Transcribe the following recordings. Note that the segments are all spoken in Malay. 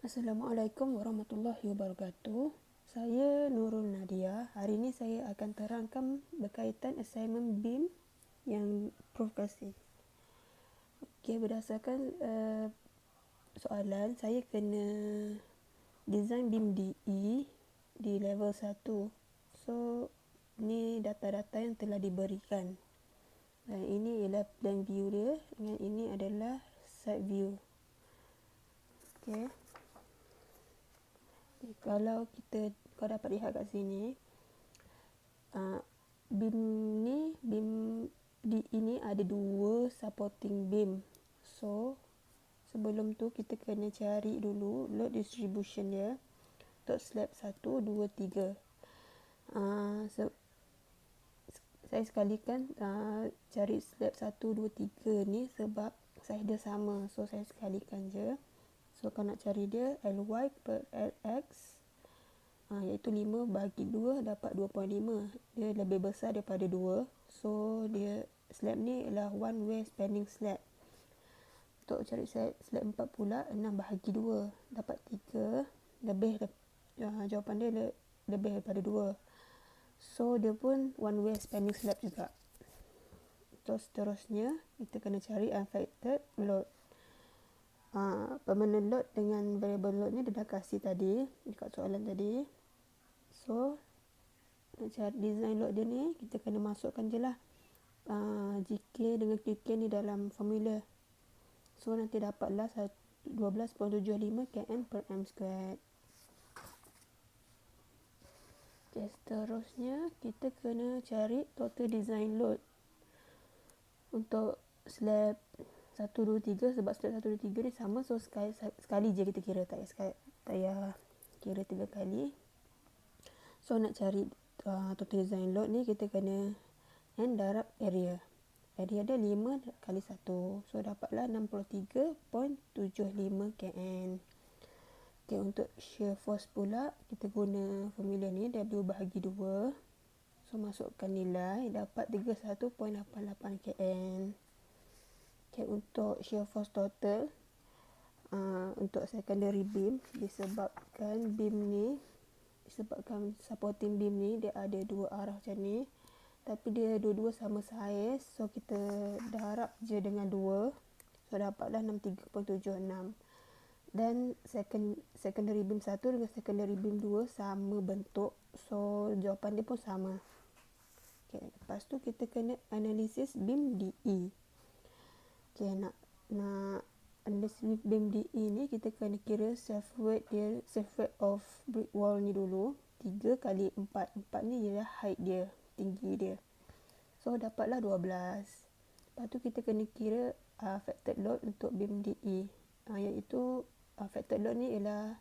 Assalamualaikum warahmatullahi wabarakatuh. Saya Nurul Nadia. Hari ini saya akan terangkan berkaitan assignment BIM yang Prof kasih. Okey, berdasarkan soalan, saya kena design BIM DE di level 1. So, ni data-data yang telah diberikan. Dan ini ialah plan view dia dengan ini adalah side view. Okey. Kalau kau dapat lihat kat sini, beam di ini ada dua supporting beam. So sebelum tu kita kena cari dulu load distribution dia untuk slab 1, 2, 3. Saya sekalikan cari slab 1, 2, 3 ni sebab saiz dia sama. So saya sekalikan je. So kalau nak cari dia Ly per Lx iaitu 5 bagi 2 dapat 2.5. Dia lebih besar daripada 2. So dia slab ni ialah one way spanning slab. Untuk cari slab 4 pula 6 bahagi 2 dapat 3. Jawapan dia lebih daripada 2. So dia pun one way spanning slab juga. So seterusnya kita kena cari unaffected load. Permanent load dengan variable load ni dia dah kasih tadi dekat soalan tadi. So nak cari design load dia ni, kita kena masukkan je lah GK dengan QK ni dalam formula. So nanti dapatlah 12.75 kN per m squared. Okay, seterusnya kita kena cari total design load untuk slab 1, 2, 3. Sebab slab 1, 2, 3 ni sama. So sekali je kita kira, tak payah kira 3 kali. So nak cari total design load ni, kita kena N darab area. Area dia 5 kali 1. So dapatlah 63.75 kN. Okay, untuk shear force pula kita guna formula ni, W bahagi 2. So masukkan nilai, dapat 31.88 kN. Okay, untuk shear force total untuk secondary beam, disebabkan supporting beam ni dia ada dua arah macam ni, tapi dia dua-dua sama saiz. So kita darab je dengan 2. So dapatlah 63.76. Dan secondary beam 1 dengan secondary beam 2 sama bentuk. So jawapan dia pun sama. Okay, lepas tu kita kena analisis beam DE. Okay, nak analisis beam DE ni, kita kena kira self weight of brick wall ni dulu. 3 kali 4. 4 ni ialah height dia, tinggi dia. So dapatlah 12. Lepas tu kita kena kira affected load untuk beam DE, iaitu affected load ni ialah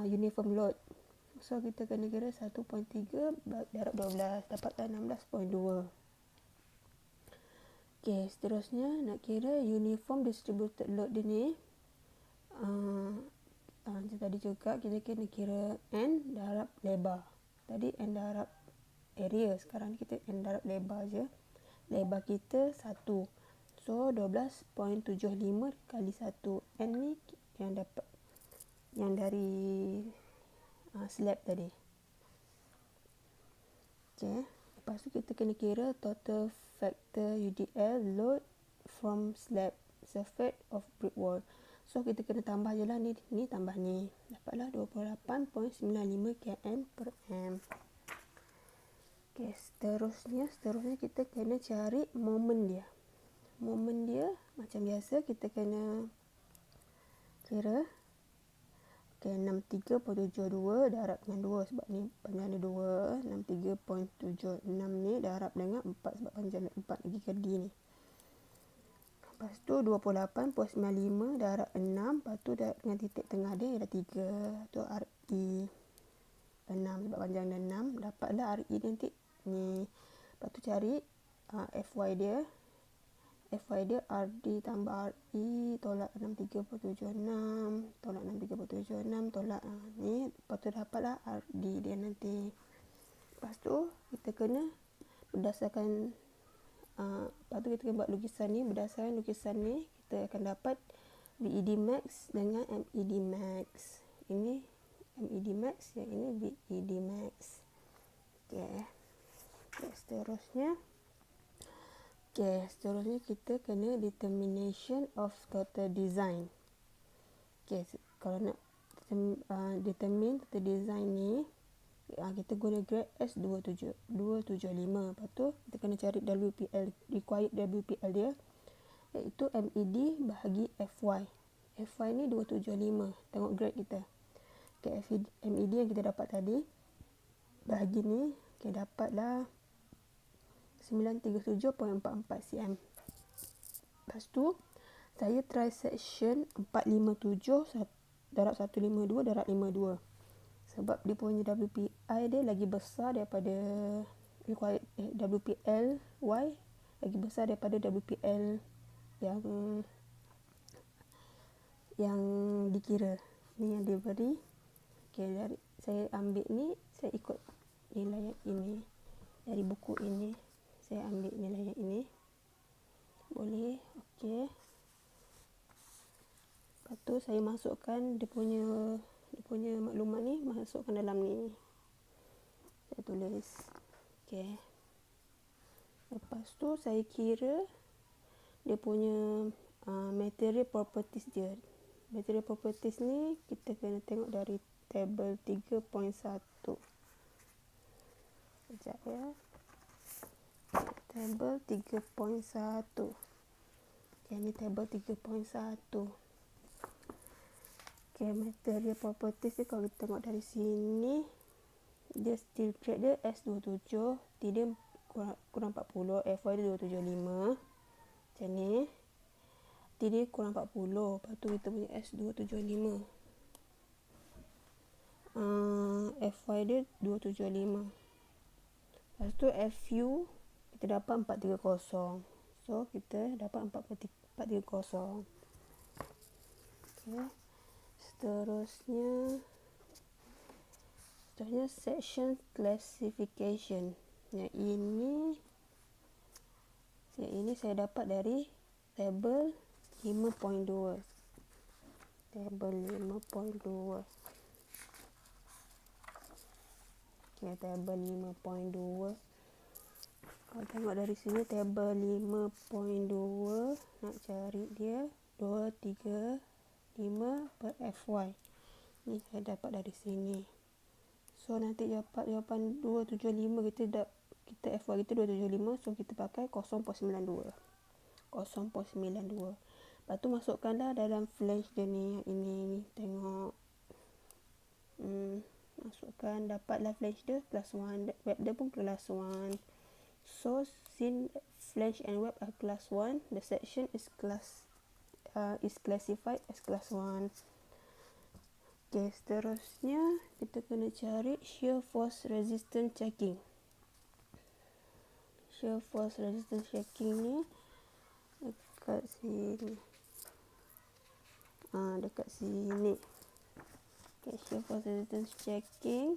uniform load. So kita kena kira 1.3 darab 12, dapatlah 16.2. Okay, seterusnya nak kira uniform distributed load dia ni. Macam tadi juga kita kena kira N darab lebar. Tadi N darab area, sekarang kita N darab lebar je. Lebar kita 1. So 12.75 kali 1. N ni yang dapat yang dari slab tadi. Okay. Lepas tu kita kena kira total factor UDL load from slab surface of brick wall. So kita kena tambah je lah ni tambah ni. Dapatlah 28.95 kN per m. Okay, seterusnya kita kena cari moment dia. Moment dia macam biasa kita kena kira. Okay, 63.72 darab dengan 2 sebab ni panjang dia 2. 63.76 ni darab dengan 4 sebab panjang dia 4 lagi ke D ni. Lepas tu 28.95 darab 6. Lepas tu dengan titik tengah dia ialah 3. Tu RE 6 sebab panjang dia 6. Dapatlah RE nanti ni. Lepas tu cari FY dia. FY dia RD tambah RE tolak 63.76 tolak 63.76 tolak ni. Lepas tu dapatlah RD dia nanti. Lepas tu kita kena berdasarkan lepas tu kita kena buat lukisan ni. Berdasarkan lukisan ni kita akan dapat VED max dengan MED max. Ini MED max, yang ini VED max. Seterusnya kita kena determination of total design. Kalau nak determine total design ni, kita guna grade S275. Lepas tu kita kena cari WPL, required WPL dia, iaitu MED bahagi FY. FY ni 275. Tengok grade kita. MED yang kita dapat tadi bahagi ni, dapatlah 937.44 cm. Lepas tu saya try section 457 darab 152 darab 52. Sebab dia punya WPI dia lagi besar daripada required WPL Y lagi besar daripada WPL yang dikira. Ni yang dia beri. Dari saya ambil ni, saya ikut nilai yang ini. Dari buku ini saya ambil nilai yang ini. Boleh. Lepas tu saya masukkan dia punya maklumat ni, masukkan dalam ni. Saya tulis. Lepas tu saya kira dia punya material properties dia. Material properties ni kita kena tengok dari table 3.1. Sekejap ya. Table 3.1. Ini table 3.1. Material properties ni kalau kita tengok dari sini, dia steel grade dia S27, T dia kurang 40, FY dia 275. Macam ni. T dia kurang 40. Lepas tu kita punya S275. FY dia 275. Lepas tu FU kita dapat 430. So kita dapat 430. Seterusnya section classification. Yang ini saya dapat dari table 5.2. Table 5.2. Table 5.2. Kalau tengok dari sini table 5.2, nak cari dia 235 per FY. Ni saya dapat dari sini. So nanti dapat jawapan 275, kita FY kita 275, so kita pakai 0.92. 0.92. Lepas tu masukkanlah dalam flash dia ni, yang ini tengok. Masukkan, dapatlah flash dia class 1, web dia pun class 1. So since flash and web are class 1, the section is classified as class 1. Seterusnya kita kena cari shear force resistance checking. Shear force resistance checking ni dekat sini. Dekat sini. Shear force resistance checking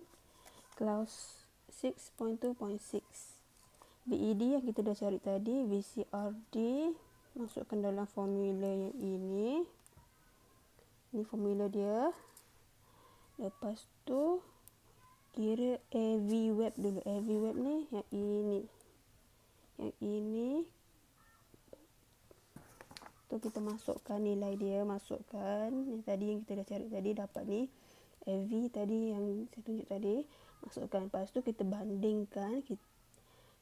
class 6.2.6. VED yang kita dah cari tadi, VCRD, masukkan dalam formula yang ini. Ini formula dia. Lepas tu kira AV web dulu. AV web ni yang ini. Yang ini. Tu kita masukkan nilai dia, masukkan yang tadi yang kita dah cari tadi, dapat ni. AV tadi yang saya tunjuk tadi, masukkan. Lepas tu kita bandingkan.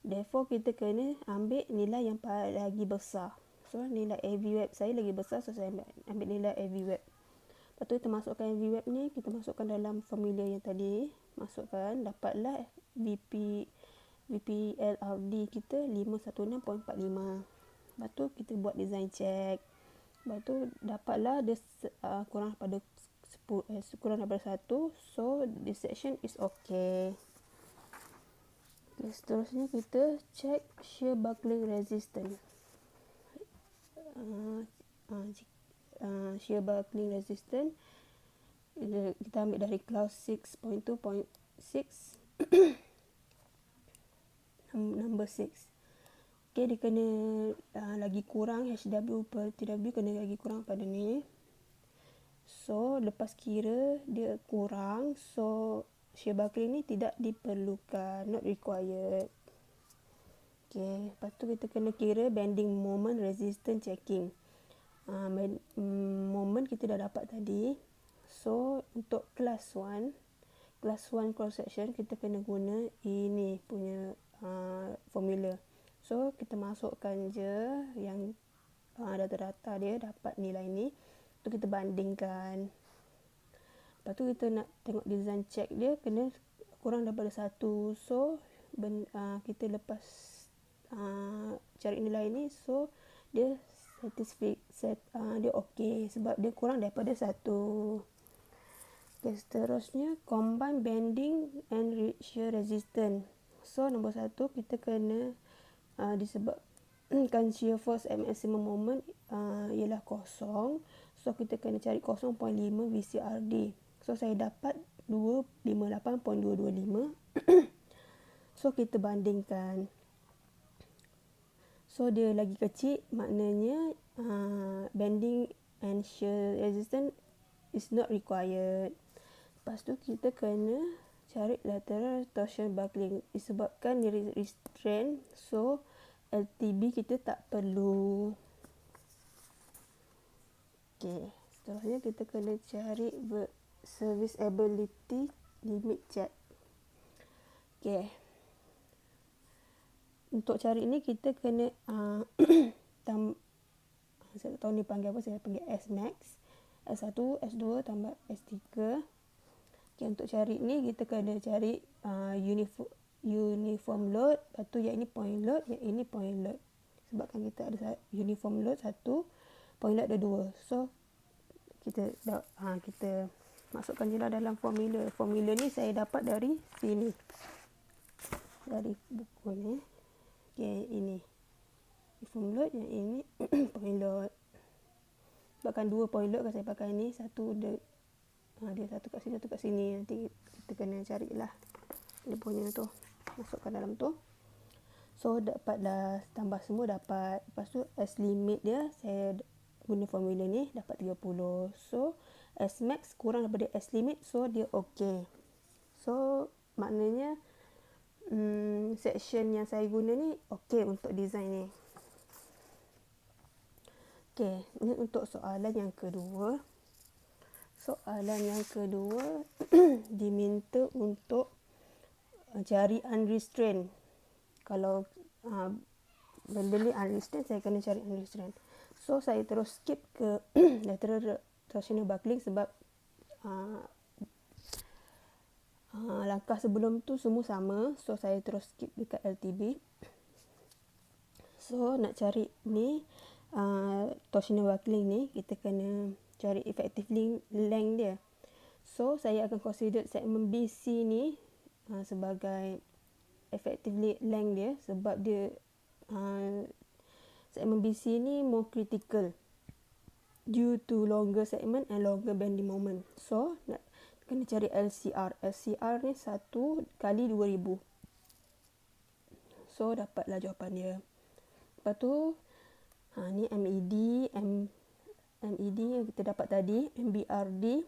Therefore kita kena ambil nilai yang lagi besar. So nilai AV web saya lagi besar, so saya ambil nilai AV web. Lepas tu kita masukkan AV web ni, kita masukkan dalam formula yang tadi, masukkan, dapatlah VPLRD kita 516.45. Lepas tu kita buat design check. Lepas tu dapatlah dia kurang daripada 1, so this section is okay. Seterusnya kita check shear buckling resistance. Shear buckling resistance kita ambil dari class 6.2.6 number 6. Dia kena lagi kurang, HW per TW kena lagi kurang pada ni. So lepas kira dia kurang, so shear buckling ni tidak diperlukan, not required. Okay, lepas tu kita kena kira bending moment resistance checking. Moment kita dah dapat tadi. So untuk class 1 cross section kita kena guna ini punya formula. So kita masukkan je yang data-data dia dapat nilai ni, tu kita bandingkan. Lepas tu kita nak tengok design check dia kena kurang daripada 1. So kita lepas cari nilai ni, so dia dia okey sebab dia kurang daripada 1. Okay, seterusnya combine bending and shear resistance. So nombor 1 kita kena disebabkan shear force at maximum moment ialah kosong. So kita kena cari 0.5 VCRD. So saya dapat 258.225. So kita bandingkan. So dia lagi kecil, maknanya bending and shear resistance is not required. Lepas tu kita kena cari lateral torsion buckling disebabkan dia restrain, so LTB kita tak perlu. Okay, seterusnya kita kena cari serviceability limit check. Okay, untuk cari ni kita kena saya tak tahu ni panggil apa, saya panggil S-Max, S1, S2 tambah S3. Okay, untuk cari ni kita kena cari uniform load, lepas tu yang ini point load, yang ini point load. Sebabkan kita ada uniform load 1, point load ada 2. So kita masukkan je lah dalam formula. Formula ni saya dapat dari sini, dari buku ni. Okay, ini uniform load, yang ini point load. Sebabkan 2 point load kan saya pakai ni, satu dia satu kat sini, satu kat sini. Nanti kita kena carilah dia punya tu, masukkan dalam tu. So dapatlah, tambah semua dapat. Lepas tu S limit dia saya guna formula ni, dapat 30. So S max kurang daripada S limit, so dia okey. So maknanya section yang saya guna ni okey untuk design ni. Okey, ini untuk soalan yang kedua. Soalan yang kedua diminta untuk cari unrestrained. Kalau benda ni unrestrained, saya kena cari unrestrained. So saya terus skip ke lateral torsional buckling sebab langkah sebelum tu semua sama. So saya terus skip dekat LTB. So nak cari ni torsional buckling ni, kita kena cari effective length dia. So saya akan consider segmen BC ni sebagai effective length dia, sebab dia segmen BC ni more critical due to longer segment and longer bending moment. So nak kena cari LCR. LCR ni 1 kali 2000. So dapatlah jawapan dia. Lepas tu ni MED yang kita dapat tadi, MBRD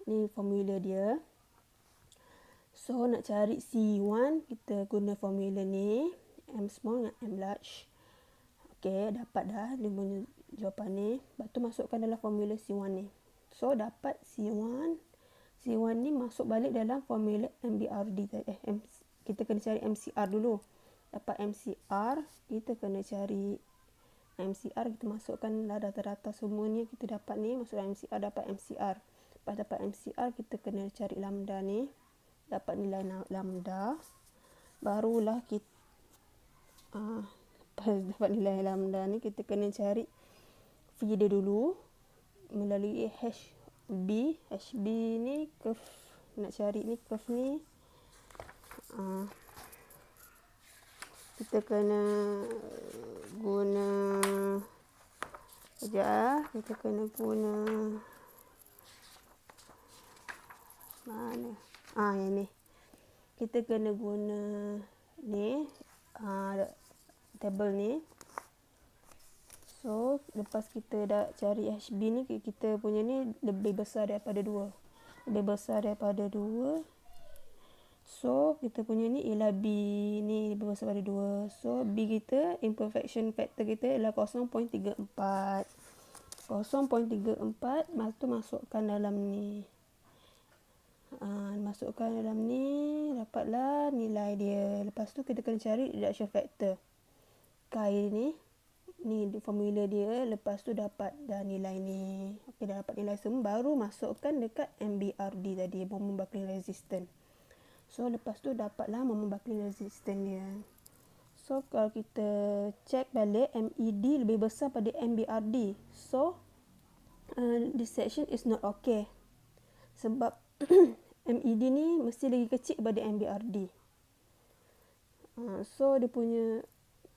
ni formula dia. So nak cari C1, kita guna formula ni, M small dengan M large. Okey, dapat dah dia punya jawapan ni. Lepas tu masukkan dalam formula C1 ni. So dapat C1 ni masuk balik dalam formula MBRD tadi. Kita kena cari MCR dulu. Dapat MCR, kita kena cari MCR, kita masukkan lah data-data semuanya kita dapat ni, masukkan MCR, dapat MCR. Lepas dapat MCR, kita kena cari lambda ni, dapat nilai lambda. Barulah kita dapat nilai lambda ni, kita kena cari V dia dulu melalui HB. HB ni curve, nak cari ni curve ni kita kena guna kita kena guna mana yang ni, kita kena guna ni table ni. So lepas kita dah cari HB ni, kita punya ni lebih besar daripada 2. Lebih besar daripada 2. So kita punya ni ialah B ni lebih besar daripada 2. So B kita, imperfection factor kita ialah 0.34. 0.34 tu masukkan dalam ni. Masukkan dalam ni, dapatlah nilai dia. Lepas tu kita kena cari reduction factor. Chi ni formula dia. Lepas tu dapat dah nilai ni. Okey, dah dapat nilai semua, baru masukkan dekat MBRD tadi, moment buckling resistance. So lepas tu dapatlah moment buckling resistance dia. So kalau kita check balik, MED lebih besar pada MBRD. So this section is not okay. Sebab MED ni mesti lagi kecil daripada MBRD. So dia punya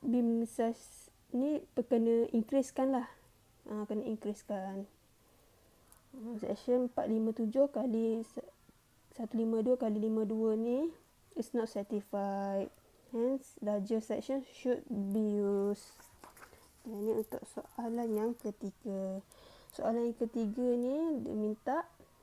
beam size ni kena increasekan lah. Kena increasekan. Section 457 kali 152 kali 52 ni is not satisfied. Hence, larger section should be used. Ini untuk soalan yang ketiga. Soalan yang ketiga ni dia minta,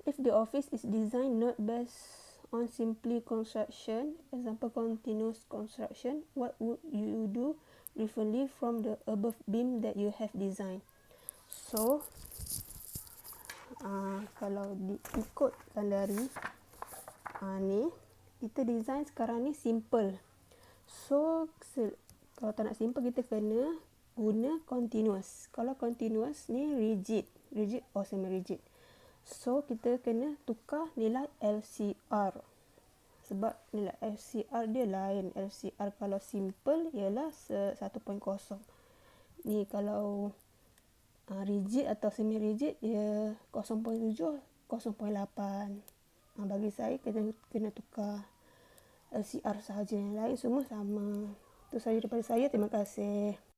if the office is designed not based on simply construction, example continuous construction, what would you do differently from the above beam that you have designed? So, kalau diikutkan dari ni, kita design sekarang ni simple. So kalau tak nak simple, kita kena guna continuous. Kalau continuous ni rigid or semi rigid. So kita kena tukar nilai LCR. Sebab nilai LCR dia lain. LCR kalau simple ialah 1.0. Ni kalau rigid atau semi rigid dia 0.7, 0.8. Bagi saya kena tukar LCR sahaja, yang lain semua sama. Itu sahaja daripada saya. Terima kasih.